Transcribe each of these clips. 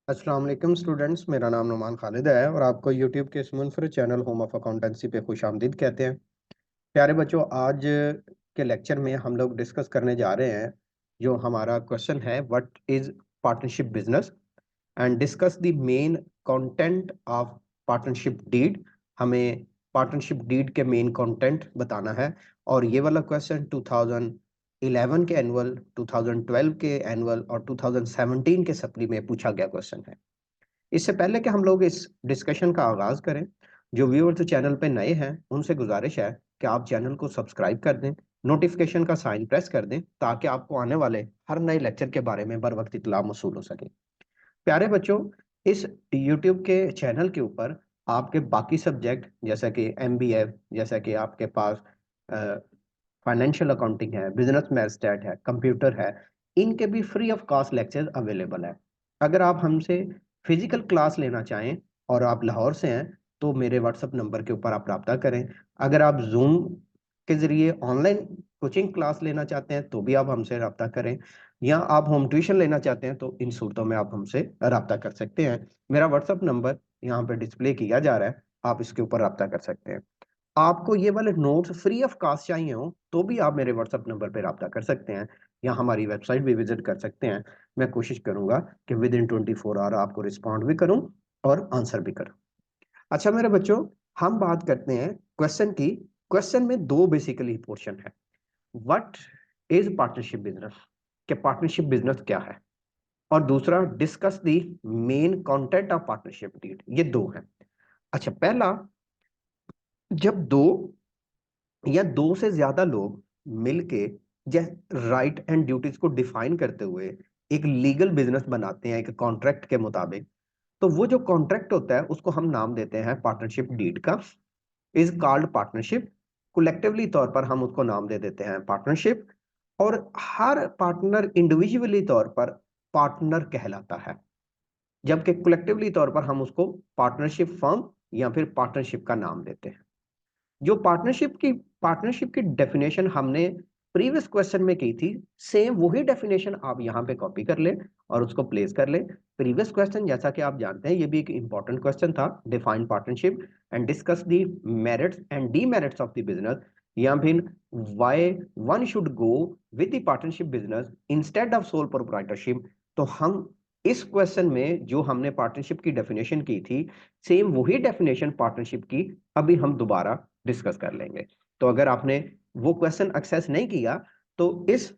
अस्सलाम वालेकुम स्टूडेंट्स, मेरा नाम नुमान खालिद है और आपको यूट्यूब के इस मुनफरद चैनल होम ऑफ अकाउंटेंसी पे खुश आमदीद कहते हैं। प्यारे बच्चों, आज के लेक्चर में हम लोग डिस्कस करने जा रहे हैं। जो हमारा क्वेश्चन है, what is partnership business and discuss the main content of partnership deed. हमें पार्टनरशिप डीड के मेन कंटेंट बताना है। और ये वाला क्वेश्चन 2011 के एनुअल, 2012 के एनुअल और 2017 के सप्ली में पूछा गया क्वेश्चन है। इससे पहले कि हम लोग इस डिस्कशन का आगाज करें, जो व्यूअर्स चैनल पे नए हैं उनसे गुजारिश है कि आप चैनल को सब्सक्राइब कर दें, नोटिफिकेशन का साइन प्रेस कर दें, ताकि आपको आने वाले हर नए लेक्चर के बारे में बर वक्त इत्तला मौसूल हो सके। प्यारे बच्चों, इस YouTube के चैनल के ऊपर आपके बाकी सब्जेक्ट जैसा कि MBA, जैसा कि आपके पास फाइनेंशियल अकाउंटिंग है, बिजनेस मैथ स्टैट है, कंप्यूटर है, इनके भी free of cost lecture available है। अगर आप हमसे फिजिकल क्लास लेना चाहें और आप लाहौर से हैं तो मेरे व्हाट्सएप नंबर के ऊपर आप रब्ता करें। अगर आप जूम के जरिए ऑनलाइन कोचिंग क्लास लेना चाहते हैं तो भी आप हमसे रब्ता करें, या आप होम ट्यूशन लेना चाहते हैं तो इन सूरतों में आप हमसे रब्ता कर सकते हैं। मेरा व्हाट्सएप नंबर यहाँ पे डिस्प्ले किया जा रहा है, आप इसके ऊपर रब्ता कर सकते हैं। आपको ये वाले नोट्स फ्री ऑफ कॉस्ट चाहिए हो तो भी आप मेरे व्हाट्सएप नंबर पे रब्ता कर सकते हैं, या हमारी वेबसाइट भी विजिट कर सकते हैं। मैं कोशिश करूंगा कि विद इन 24 आवर आपको रिस्पॉन्ड भी करूं और आंसर भी करूं। अच्छा मेरे बच्चों, हम बात करते हैं क्वेश्चन की। क्वेश्चन में दो बेसिकली पोर्शन है। व्हाट इज पार्टनरशिप बिजनेस, कि पार्टनरशिप बिजनेस क्या है, और दूसरा discuss the main content of partnership deed. ये दो हैं। अच्छा, पहला, जब दो या दो से ज्यादा लोग मिलके राइट एंड ड्यूटीज को डिफाइन करते हुए एक लीगल बिजनेस बनाते हैं एक कॉन्ट्रैक्ट के मुताबिक, तो वो जो कॉन्ट्रैक्ट होता है उसको हम नाम देते हैं पार्टनरशिप डीड का। Is called partnership. कलेक्टिवली तौर पर हम उसको नाम दे देते हैं पार्टनरशिप। और हर पार्टनर इंडिविजुअली तौर पर पार्टनर कहलाता है, जबकि कलेक्टिवली तौर पर हम उसको पार्टनरशिप फर्म या फिर पार्टनरशिप का नाम देते हैं। जो पार्टनरशिप की डेफिनेशन हमने प्रीवियस क्वेश्चन में की थी, सेम वही डेफिनेशन आप यहाँ पे कॉपी कर ले और उसको प्लेस कर ले। प्रीवियस क्वेश्चन, जैसा कि आप जानते हैं, ये भी एक इंपॉर्टेंट क्वेश्चन था। Define partnership and discuss the merits and demerits of the business, या फिर why one should go with the partnership business instead of sole proprietorship. तो हम इस क्वेश्चन में जो हमने पार्टनरशिप की डेफिनेशन की थी, सेम वही डेफिनेशन पार्टनरशिप की अभी हम दोबारा डिस्कस कर लेंगे। तो अगर आपने वो क्वेश्चन एक्सेस नहीं किया तो इस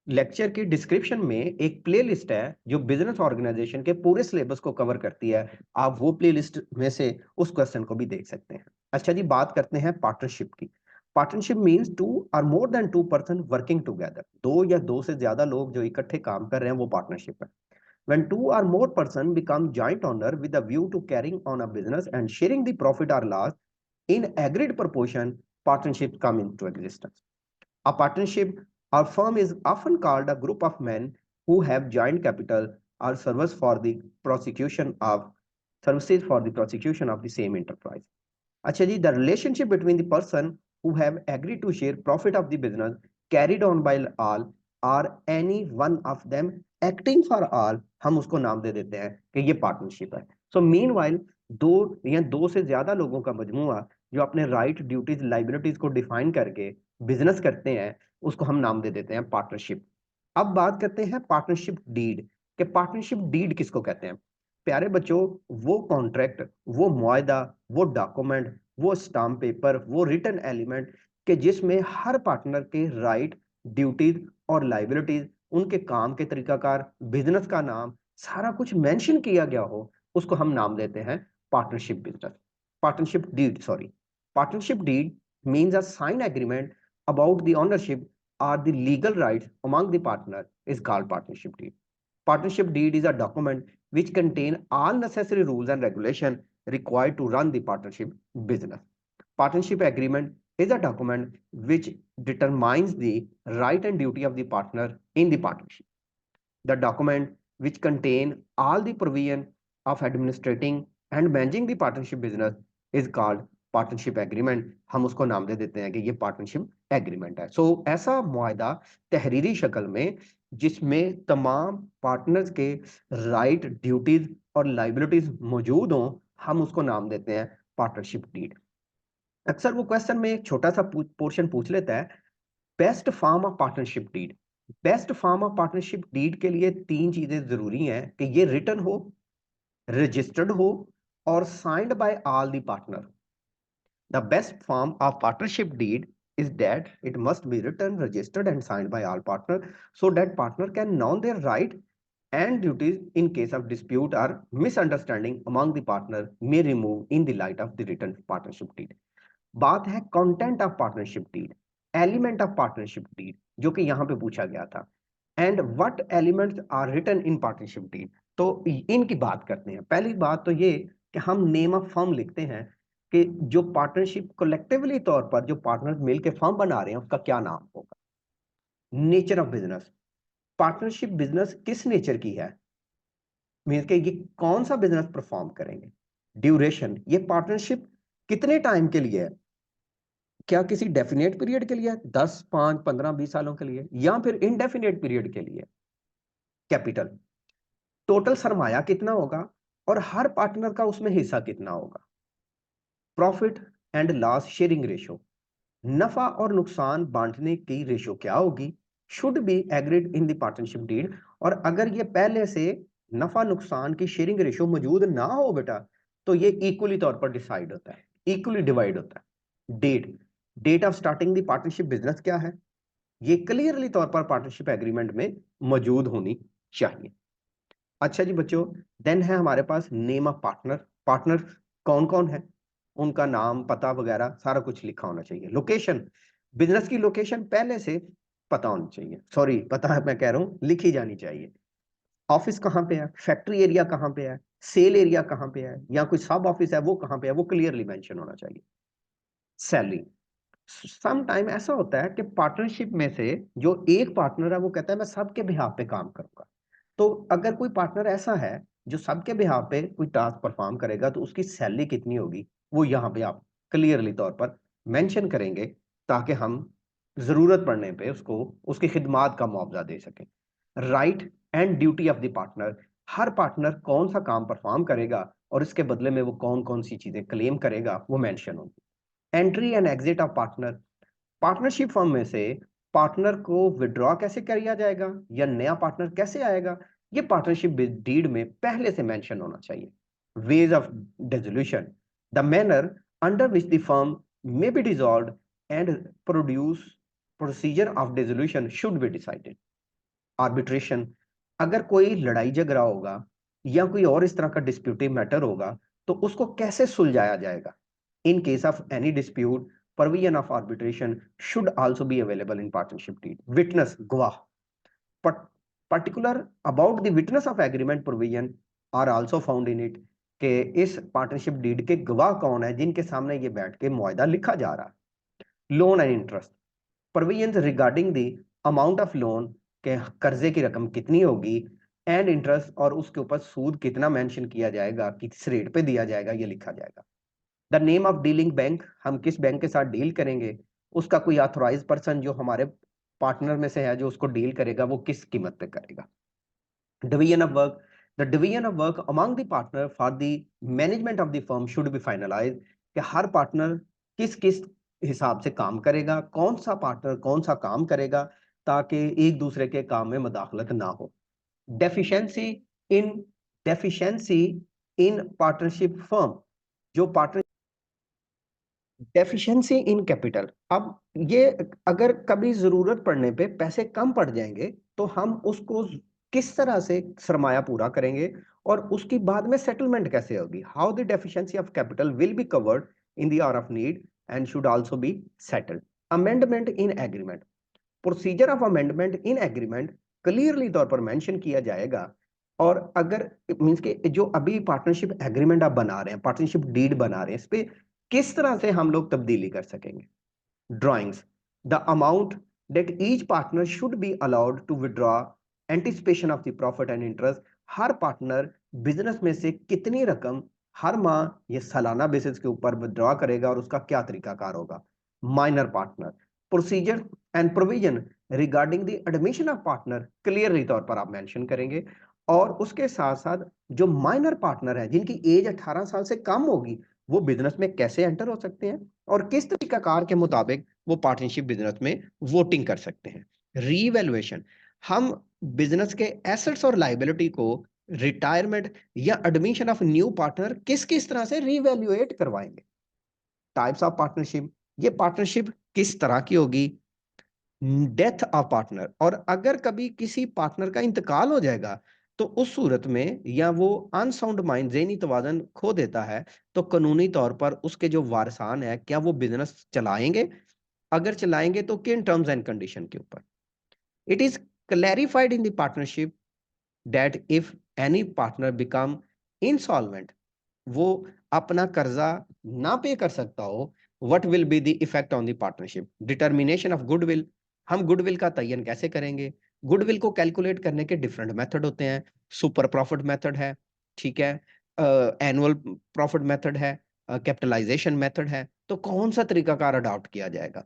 लेक्चर की डिस्क्रिप्शन में एक प्लेलिस्ट है जो बिजनेस ऑर्गेनाइजेशन के पूरे सिलेबस को कवर करती है। आप वो प्लेलिस्ट में से उस क्वेश्चन को भी देख सकते हैं। अच्छा जी, बात करते हैं पार्टनरशिप की। पार्टनरशिप मींस टू और more than two person working together. दो या दो से ज्यादा लोग जो इकट्ठे काम कर रहे हैं वो पार्टनरशिप है। When two or more persons become joint owner with a view to carrying on a business and sharing the profit or loss in agreed proportion, partnerships come into existence. A partnership or firm is often called a group of men who have joint capital or services for the prosecution of the same enterprise. अच्छा जी, the relationship between the person who have agreed to share profit of the business carried on by all or any one of them acting for all, हम उसको नाम दे देते हैं कि ये partnership है। सो meanwhile दो या दो से ज्यादा लोगों का मजमूआ जो अपने राइट ड्यूटीज लाइबिलिटीज को डिफाइन करके बिजनेस करते हैं, उसको हम नाम दे देते हैं पार्टनरशिप। अब बात करते हैं पार्टनरशिप डीड, कि पार्टनरशिप डीड किसको कहते हैं। प्यारे बच्चों, वो कॉन्ट्रैक्ट, वो मुआहदा, वो डॉक्यूमेंट, वो स्टाम्प पेपर, वो रिटन एलिमेंट के जिसमें हर पार्टनर के राइट, ड्यूटीज और लाइबिलिटीज, उनके काम के तरीकाकार, बिजनेस का नाम, सारा कुछ मेंशन किया गया हो, उसको हम नाम देते हैं partnership business, partnership deed sorry. Partnership deed means a sign agreement about the ownership or the legal rights among the partner is called partnership deed. Partnership deed is a document which contain all necessary rules and regulation required to run the partnership business. Partnership agreement is a document which determines the right and duty of the partner in the partnership. The document which contain all the provision of administrating and managing the partnership business is called partnership agreement, हम उसको नाम दे देते हैं कि ये partnership agreement है। सो ऐसा मुआहदा तहरीरी शक्ल में जिसमें तमाम पार्टनर्स के राइट, ड्यूटीज और लाइबिलिटीज मौजूद हों, हम उसको नाम देते हैं पार्टनरशिप डीड। अक्सर वो क्वेश्चन में एक छोटा सा पोर्शन पूछ लेता है, best form of partnership deed. Best form of partnership deed के लिए 3 चीजें जरूरी हैं कि ये रिटन हो, रजिस्टर्ड हो और signed by all the partner. The best form of partnership deed is that it must be written, registered and signed by all partner, so that partner can know their right and duties in case of dispute or misunderstanding among the partner may remove in the light of the written partnership deed। बात है content of partnership deed, element of partnership deed, जो कि यहां पे पूछा गया था। And what elements are written in partnership deed. तो इनकी बात करते हैं। पहली बात तो ये कि हम नेम ऑफ फर्म लिखते हैं कि जो पार्टनरशिप कलेक्टिवली तौर पर जो पार्टनर्स मिलकर फर्म बना रहे हैं उसका क्या नाम होगा। Nature of business, partnership business किस नेचर की है, मीन के ये कौन सा बिजनेस परफॉर्म करेंगे। ड्यूरेशन, ये पार्टनरशिप कितने टाइम के लिए है, क्या किसी डेफिनेट पीरियड के लिए, 10, 5, 15, 20 सालों के लिए, या फिर इनडेफिनेट पीरियड के लिए। कैपिटल, टोटल सरमाया कितना होगा और हर पार्टनर का उसमें हिस्सा कितना होगा। Profit and loss sharing ratio, नफा और नुकसान बांटने की रेशो क्या होगी, should be agreed in the partnership deed. और अगर ये पहले से नफा नुकसान की शेयरिंग रेशो मौजूद ना हो बेटा, तो ये इक्वली तौर पर डिसाइड होता है, इक्वली डिवाइड होता है। Date, date of starting the partnership business क्या है, ये क्लियरली तौर पर पार्टनरशिप एग्रीमेंट में मौजूद होनी चाहिए। अच्छा जी बच्चों, देन है हमारे पास नेम ऑफ पार्टनर। पार्टनर कौन कौन है, उनका नाम, पता वगैरह सारा कुछ लिखा होना चाहिए। लोकेशन, बिजनेस की लोकेशन पहले से पता होनी चाहिए, सॉरी पता है मैं कह रहा हूं लिखी जानी चाहिए। ऑफिस कहाँ पे है, फैक्ट्री एरिया कहाँ पे है, सेल एरिया कहाँ पे है, या कोई सब ऑफिस है वो कहाँ पे है, वो क्लियरली मेंशन होना चाहिए। सैलरी, सम टाइम ऐसा होता है कि पार्टनरशिप में से जो एक पार्टनर है वो कहता है मैं सबके बिहाफ पे काम करूंगा। तो अगर कोई पार्टनर ऐसा है जो सबके बिहाफ पे कोई टास्क परफॉर्म करेगा तो उसकी सैलरी कितनी होगी वो यहाँ पे आप क्लियरली तौर पर मेंशन करेंगे, ताकि हम जरूरत पड़ने पे उसको उसकी खिदमात का मुआवजा दे सकें। Right and duty of the partner, her partner कौन सा काम परफॉर्म करेगा और इसके बदले में वो कौन कौन सी चीजें क्लेम करेगा वो मेंशन होगी। Entry and exit of partner, partnership firm में से पार्टनर को विड्रॉ कैसे किया जाएगा या नया पार्टनर कैसे आएगा, ये पार्टनरशिप डीड में पहले से मेंशन होना चाहिए। Ways of dissolution, the manner under which the firm may be dissolved and produce procedure of dissolution should be decided. Arbitration, अगर कोई लड़ाई झगड़ा होगा या कोई और इस तरह का डिस्प्यूटिव मैटर होगा तो उसको कैसे सुलझाया जाएगा। In case of any dispute, provision of arbitration should also be available in partnership deed। witness, गवाह, particular about the witness of agreement provision are also found in it, कि इस पार्टनरशिप डीड के गवाह कौन है जिनके सामने ये बैठ के मुआहदा लिखा जा रहा है। Loan and interest, provisions regarding the amount of loan, के कर्जे की रकम कितनी होगी, एंड इंटरेस्ट, और उसके ऊपर सूद कितना मेंशन किया जाएगा, किस रेट पे दिया जाएगा, ये लिखा जाएगा। The name of dealing bank, हम किस बैंक के साथ डील करेंगे, उसका कोई ऑथोराइज पर्सन जो हमारे पार्टनर में से है जो उसको डील करेगा वो किस कीमत पे करेगा। Division of work, the division of work among the partner for the management of the firm should be finalize, कि हर पार्टनर किस किस हिसाब से काम करेगा, कौन सा पार्टनर कौन सा काम करेगा, ताकि एक दूसरे के काम में मदाखलत ना हो। Deficiency in deficiency in partnership firm, जो पार्टनर डेफिशिएंसी इन कैपिटल, अब ये अगर कभी जरूरत पड़ने पे पैसे कम पड़ जाएंगे तो हम उसको किस तरह से सरमाया पूरा करेंगे और उसकी बाद में सेटलमेंट कैसे होगी। How the deficiency of capital will be covered in the hour of need and should also be settled. Amendment in agreement, procedure of amendment in agreement clearly तौर पर मेंशन किया जाएगा। और अगर मींस के जो अभी पार्टनरशिप एग्रीमेंट आप बना रहे हैं, पार्टनरशिप डीड बना रहे हैं, इस पे किस तरह से हम लोग तब्दीली कर सकेंगे। Drawings, the amount that each partner should be allowed to withdraw, anticipation of the profit and interest, हर पार्टनर बिजनेस में से कितनी रकम हर माह ये सालाना बेसिस के ऊपर विड्रॉ करेगा और उसका क्या तरीकाकार होगा। Minor partner, procedure and provision regarding the admission of partner clearly तौर पर आप मेंशन करेंगे। और उसके साथ साथ जो माइनर पार्टनर है जिनकी एज 18 साल से कम होगी, वो बिजनेस में कैसे एंटर हो सकते हैं और किस तरीकाकार के मुताबिक वो पार्टनरशिप बिजनेस में वोटिंग कर सकते हैं। रीवैल्यूएशन, हम बिजनेस के एसेट्स और लाइबिलिटी को रिटायरमेंट या एडमिशन ऑफ न्यू पार्टनर किस किस तरह से रीवैल्यूएट करवाएंगे। टाइप्स ऑफ पार्टनरशिप, ये पार्टनरशिप किस तरह की होगी। डेथ ऑफ पार्टनर, और अगर कभी किसी पार्टनर का इंतकाल हो जाएगा तो उस सूरत में, या वो अनसाउंड माइंड ज़हनी तवाज़ुन खो देता है, तो कानूनी तौर पर उसके जो वारसान है क्या वो बिजनेस चलाएंगे, अगर चलाएंगे तो किन टर्म्स एंड कंडीशन के ऊपर। It is clarified in the partnership that if any partner become insolvent, वो अपना कर्जा ना पे कर सकता हो, what will be the effect on the partnership. Determination of goodwill, हम गुडविल का तयन कैसे करेंगे। गुडविल को कैलकुलेट करने के डिफरेंट मेथड होते हैं। सुपर प्रॉफिट मेथड है, ठीक है, एनुअल प्रॉफिट मेथड है, कैपिटलाइजेशन मेथड है, तो कौन सा तरीकाकार अडॉप्ट किया जाएगा।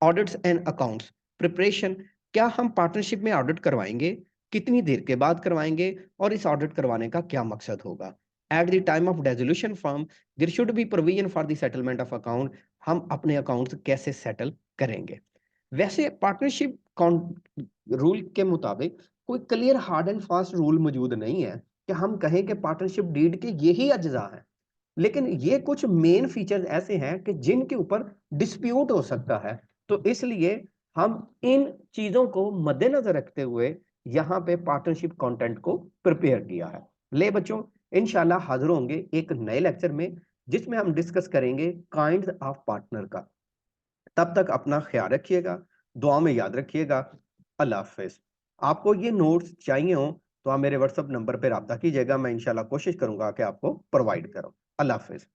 ऑडिट्स एंड अकाउंट्स प्रिपरेशन, क्या हम पार्टनरशिप में ऑडिट करवाएंगे, कितनी देर के बाद करवाएंगे और इस ऑडिट करवाने का क्या मकसद होगा। At the time of dissolution firm there should be provision for the settlement of account, हम अपने अकाउंट्स कैसे सेटल करेंगे। वैसे पार्टनरशिप रूल के मुताबिक कोई clear hard and fast rule मौजूद नहीं है कि हम कहें कि पार्टनरशिप डीड के यही अज्जा हैं, लेकिन ये कुछ मेन फीचर्स ऐसे हैं कि जिनके ऊपर डिस्प्यूट हो सकता है। तो इसलिए हम इन चीजों को मद्देनजर रखते हुए यहाँ पे पार्टनरशिप कंटेंट को प्रिपेयर किया है। ले बच्चों, इंशाल्लाह हाजिर होंगे एक नए लेक्चर में जिसमें हम डिस्कस करेंगे काइंड्स ऑफ पार्टनर का। तब तक अपना ख्याल रखिएगा, दुआ में याद रखिएगा। अल्लाह हाफिज। आपको ये नोट्स चाहिए हो तो आप मेरे व्हाट्सएप नंबर पर रब्ता कीजिएगा, मैं इंशाल्लाह कोशिश करूंगा कि आपको प्रोवाइड करूं। अल्लाह हाफिज।